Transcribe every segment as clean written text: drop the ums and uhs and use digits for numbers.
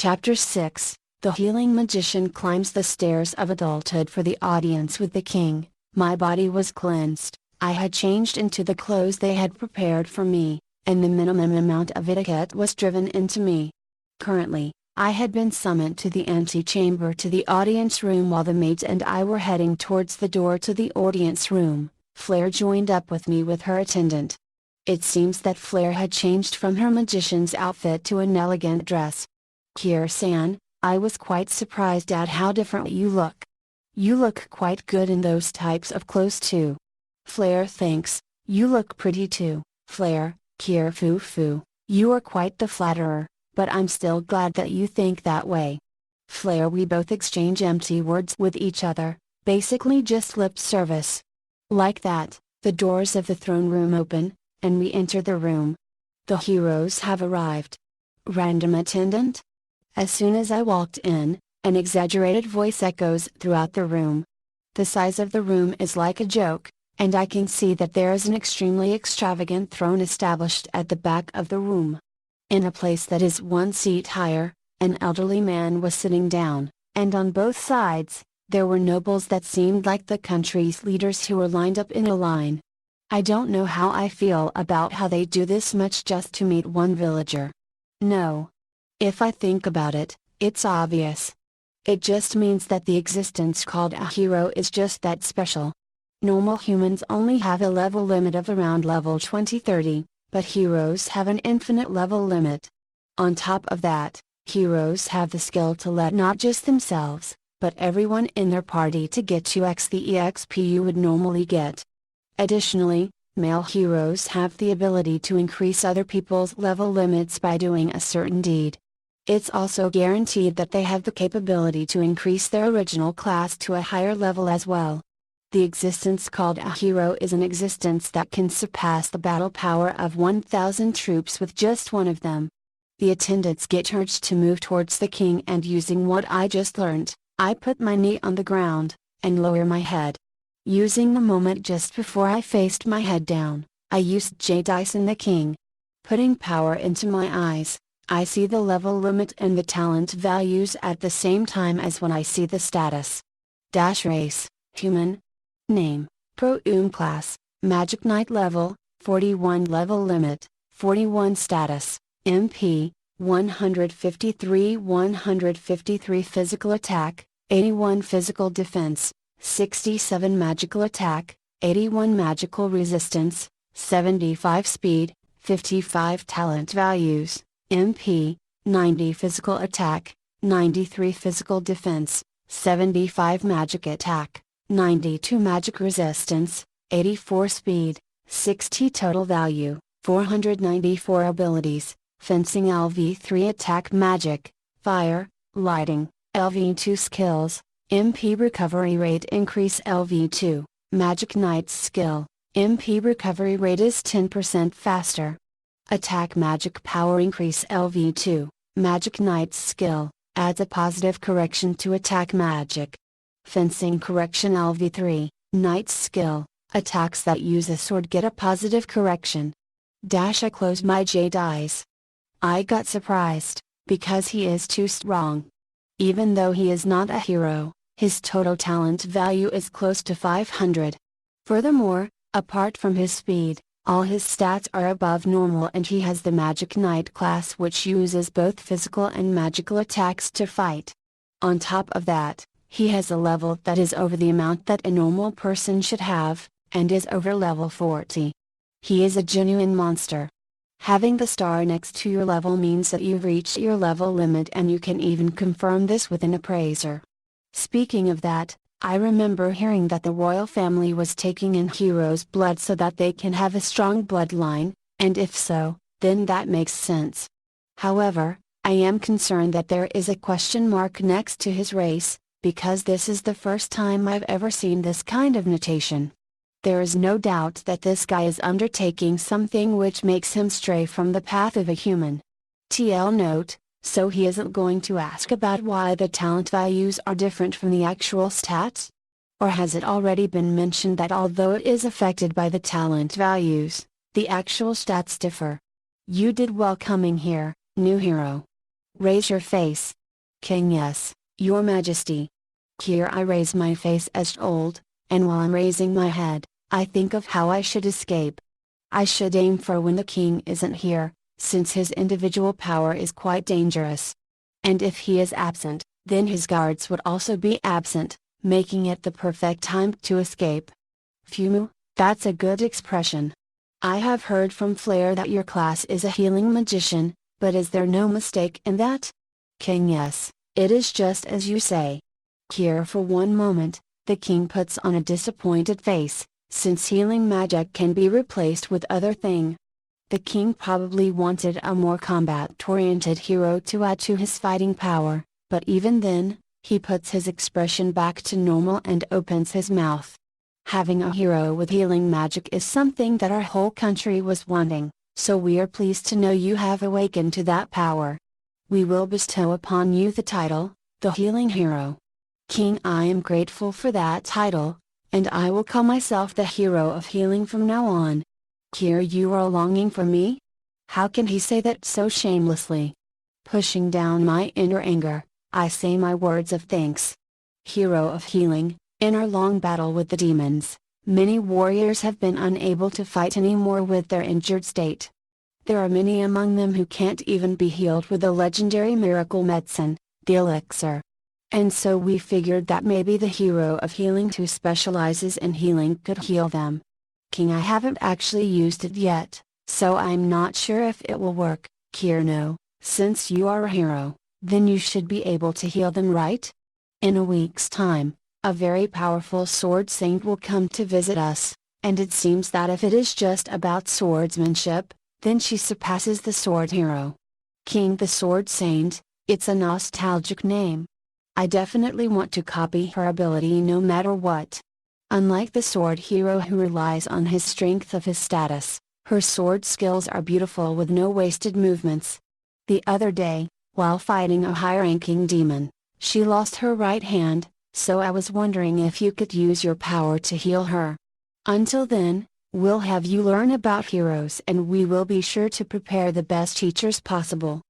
Chapter 6, The Healing Magician Climbs the Stairs of Adulthood. For the audience with the king, my body was cleansed, I had changed into the clothes they had prepared for me, and the minimum amount of etiquette was driven into me. Currently, I had been summoned to the antechamber to the audience room while the maids and I were heading towards the door to the audience room. Flare joined up with me with her attendant. It seems that Flare had changed from her magician's outfit to an elegant dress. Kier-san, I was quite surprised at how different you look. You look quite good in those types of clothes too. Flare thanks, you look pretty too, Flare. Kier-fu-fu, you are quite the flatterer, but I'm still glad that you think that way. Flare. We both exchange empty words with each other, basically just lip service. Like that, the doors of the throne room open, and we enter the room. The heroes have arrived. Random attendant? As soon as I walked in, an exaggerated voice echoes throughout the room. The size of the room is like a joke, and I can see that there is an extremely extravagant throne established at the back of the room. In a place that is one seat higher, an elderly man was sitting down, and on both sides, there were nobles that seemed like the country's leaders who were lined up in a line. I don't know how I feel about how they do this much just to meet one villager. No. If I think about it, it's obvious. It just means that the existence called a hero is just that special. Normal humans only have a level limit of around level 20-30, but heroes have an infinite level limit. On top of that, heroes have the skill to let not just themselves, but everyone in their party to get to the EXP you would normally get. Additionally, male heroes have the ability to increase other people's level limits by doing a certain deed. It's also guaranteed that they have the capability to increase their original class to a higher level as well. The existence called a hero is an existence that can surpass the battle power of 1,000 troops with just one of them. The attendants get urged to move towards the king, and using what I just learned, I put my knee on the ground, and lower my head. Using the moment just before I faced my head down, I used J dice in the king. Putting power into my eyes, I see the level limit and the talent values at the same time as when I see the status. Race, human. Name, class, Magic Knight level, 41 level limit, 41 status, MP, 153 physical attack, 81 physical defense, 67 magical attack, 81 magical resistance, 75 speed, 55 talent values. MP, 90 physical attack, 93 physical defense, 75 magic attack, 92 magic resistance, 84 speed, 60 total value, 494 abilities, fencing LV3 attack magic, fire, lighting, LV2 skills, MP recovery rate increase LV2, Magic Knight's skill, MP recovery rate is 10% faster. Attack magic power increase LV2, Magic Knight's skill, adds a positive correction to attack magic. Fencing correction LV3, Knight's skill, attacks that use a sword get a positive correction. I close my J dice. I got surprised, because he is too strong. Even though he is not a hero, his total talent value is close to 500. Furthermore, apart from his speed, all his stats are above normal, and he has the Magic Knight class, which uses both physical and magical attacks to fight. On top of that, he has a level that is over the amount that a normal person should have, and is over level 40. He is a genuine monster. Having the star next to your level means that you've reached your level limit, and you can even confirm this with an appraiser. Speaking of that, I remember hearing that the royal family was taking in heroes' blood so that they can have a strong bloodline, and if so, then that makes sense. However, I am concerned that there is a question mark next to his race, because this is the first time I've ever seen this kind of notation. There is no doubt that this guy is undertaking something which makes him stray from the path of a human. TL note, so he isn't going to ask about why the talent values are different from the actual stats? Or has it already been mentioned that although it is affected by the talent values, the actual stats differ? You did well coming here, new hero. Raise your face. King: Yes, your majesty. Here I raise my face as old, and while I'm raising my head, I think of how I should escape. I should aim for when the king isn't here, since his individual power is quite dangerous. And if he is absent, then his guards would also be absent, making it the perfect time to escape. Fumu, that's a good expression. I have heard from Flare that your class is a healing magician, but is there no mistake in that? King: Yes, it is just as you say. Here for one moment, the king puts on a disappointed face, since healing magic can be replaced with other thing. The king probably wanted a more combat-oriented hero to add to his fighting power, but even then, he puts his expression back to normal and opens his mouth. Having a hero with healing magic is something that our whole country was wanting, so we are pleased to know you have awakened to that power. We will bestow upon you the title, the Healing Hero. King: I am grateful for that title, and I will call myself the Hero of Healing from now on. Here you are longing for me? How can he say that so shamelessly? Pushing down my inner anger, I say my words of thanks. Hero of Healing, in our long battle with the demons, many warriors have been unable to fight anymore with their injured state. There are many among them who can't even be healed with the legendary miracle medicine, the elixir. And so we figured that maybe the Hero of Healing who specializes in healing could heal them. King: I haven't actually used it yet, so I'm not sure if it will work. Kirno, since you are a hero, then you should be able to heal them, right? In a week's time, a very powerful sword saint will come to visit us, and it seems that if it is just about swordsmanship, then she surpasses the sword hero. King: the sword saint, it's a nostalgic name. I definitely want to copy her ability no matter what. Unlike the sword hero who relies on his strength of his status, her sword skills are beautiful with no wasted movements. The other day, while fighting a high-ranking demon, she lost her right hand, so I was wondering if you could use your power to heal her. Until then, we'll have you learn about heroes and we will be sure to prepare the best teachers possible.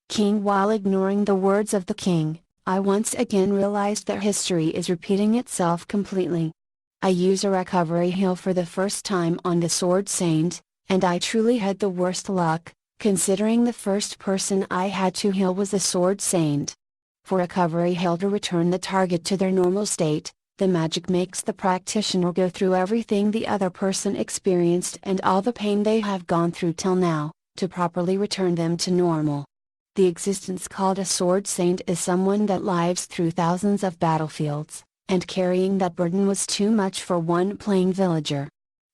King: while ignoring the words of the king, I once again realized that history is repeating itself completely. I use a recovery heal for the first time on the sword saint, and I truly had the worst luck, considering the first person I had to heal was the sword saint. For recovery heal to return the target to their normal state, the magic makes the practitioner go through everything the other person experienced and all the pain they have gone through till now, to properly return them to normal. The existence called a sword saint is someone that lives through thousands of battlefields, and carrying that burden was too much for one plain villager.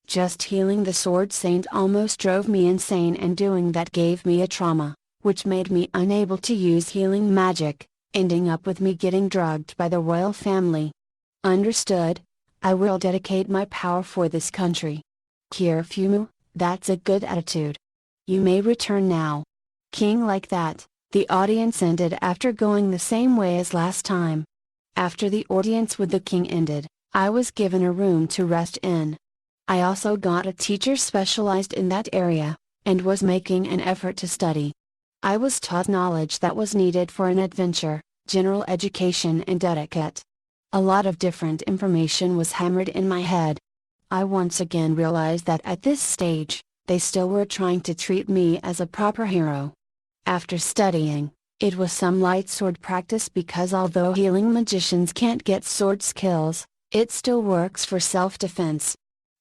Just healing the sword saint almost drove me insane, and doing that gave me a trauma, which made me unable to use healing magic, ending up with me getting drugged by the royal family. Understood. I will dedicate my power for this country. Kirifumu, that's a good attitude. You may return now. King: like that, the audience ended after going the same way as last time. After the audience with the king ended, I was given a room to rest in. I also got a teacher specialized in that area, and was making an effort to study. I was taught knowledge that was needed for an adventure, general education and etiquette. A lot of different information was hammered in my head. I once again realized that at this stage, they still were trying to treat me as a proper hero. After studying, it was some light sword practice because although healing magicians can't get sword skills, it still works for self-defense.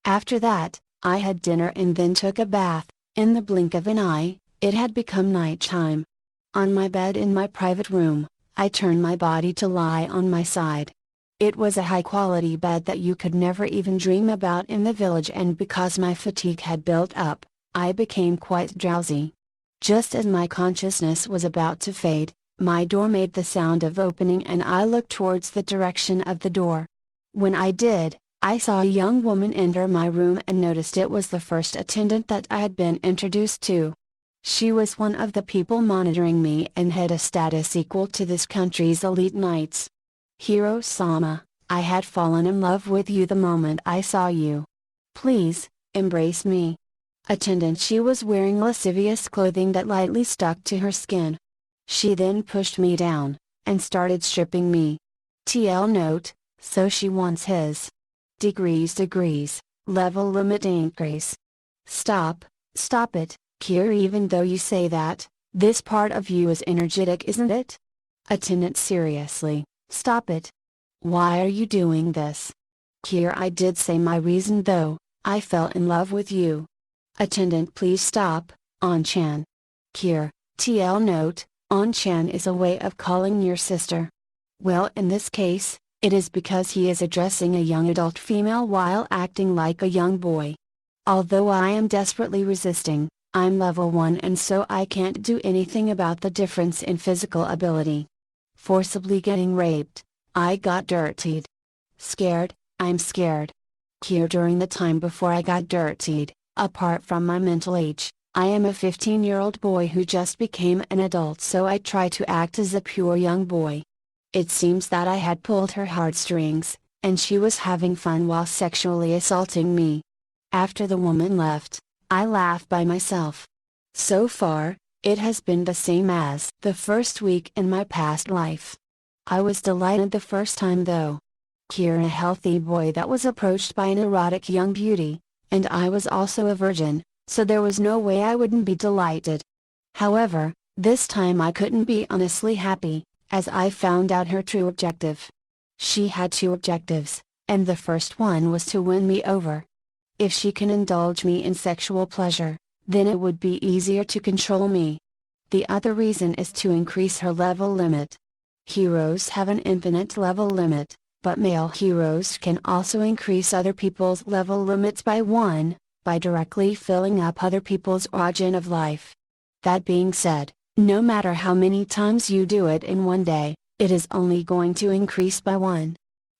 After that, I had dinner and then took a bath. In the blink of an eye, it had become night time. On my bed in my private room, I turned my body to lie on my side. It was a high-quality bed that you could never even dream about in the village, and because my fatigue had built up, I became quite drowsy. Just as my consciousness was about to fade, my door made the sound of opening and I looked towards the direction of the door. When I did, I saw a young woman enter my room and noticed it was the first attendant that I had been introduced to. She was one of the people monitoring me and had a status equal to this country's elite knights. Hiro-sama, I had fallen in love with you the moment I saw you. Please, embrace me. Attendant: she was wearing lascivious clothing that lightly stuck to her skin. She then pushed me down, and started stripping me. TL note, so she wants his degrees, level limit increase. Stop it, Kier, even though you say that, this part of you is energetic, isn't it? Attendant, seriously, stop it. Why are you doing this? Kier, I did say my reason though, I fell in love with you. Attendant, please stop, On-chan. Kier, TL note, On-chan is a way of calling your sister. Well, in this case, it is because he is addressing a young adult female while acting like a young boy. Although I am desperately resisting, I'm level 1 and so I can't do anything about the difference in physical ability. Forcibly getting raped, I got dirtied. Scared, I'm scared. Here, during the time before I got dirtied, apart from my mental age, I am a 15-year-old boy who just became an adult, so I try to act as a pure young boy. It seems that I had pulled her heartstrings, and she was having fun while sexually assaulting me. After the woman left, I laughed by myself. So far, it has been the same as the first week in my past life. I was delighted the first time though. Here, a healthy boy that was approached by an erotic young beauty, and I was also a virgin, so there was no way I wouldn't be delighted. However, this time I couldn't be honestly happy, as I found out her true objective. She had two objectives, and the first one was to win me over. If she can indulge me in sexual pleasure, then it would be easier to control me. The other reason is to increase her level limit. Heroes have an infinite level limit, but male heroes can also increase other people's level limits by 1, by directly filling up other people's origin of life. That being said, no matter how many times you do it in one day, it is only going to increase by 1.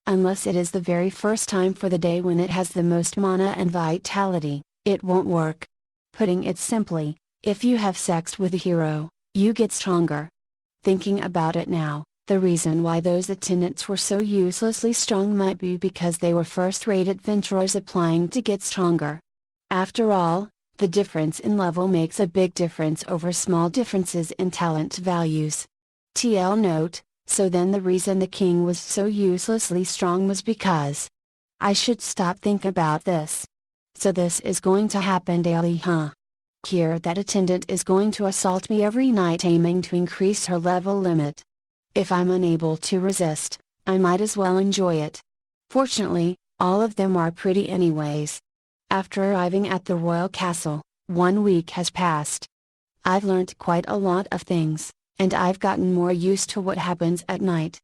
Unless it is the very first time for the day when it has the most mana and vitality, it won't work. Putting it simply, if you have sex with a hero, you get stronger. Thinking about it now, the reason why those attendants were so uselessly strong might be because they were first-rate adventurers applying to get stronger. After all, the difference in level makes a big difference over small differences in talent values. TL note, so then the reason the king was so uselessly strong was because I should stop thinking about this. So this is going to happen daily, huh? Here, that attendant is going to assault me every night aiming to increase her level limit. If I'm unable to resist, I might as well enjoy it. Fortunately, all of them are pretty anyways. After arriving at the royal castle, 1 week has passed. I've learnt quite a lot of things, and I've gotten more used to what happens at night.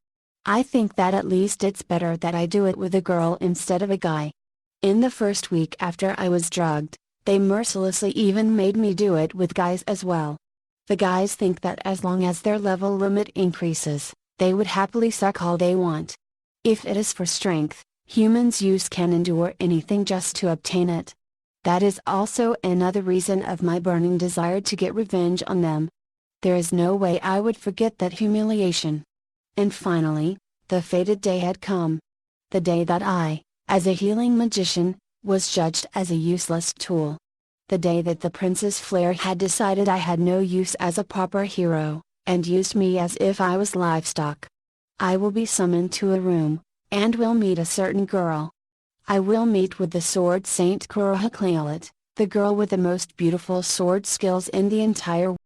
I think that at least it's better that I do it with a girl instead of a guy. In the first week after I was drugged, they mercilessly even made me do it with guys as well. The guys think that as long as their level limit increases, they would happily suck all they want. If it is for strength, humans can endure anything just to obtain it. That is also another reason of my burning desire to get revenge on them. There is no way I would forget that humiliation. And finally, the fated day had come. The day that I, as a healing magician, was judged as a useless tool. The day that the Princess Flare had decided I had no use as a proper hero, and used me as if I was livestock. I will be summoned to a room, and will meet a certain girl. I will meet with the Sword Saint Kuroha Clayolet, the girl with the most beautiful sword skills in the entire world.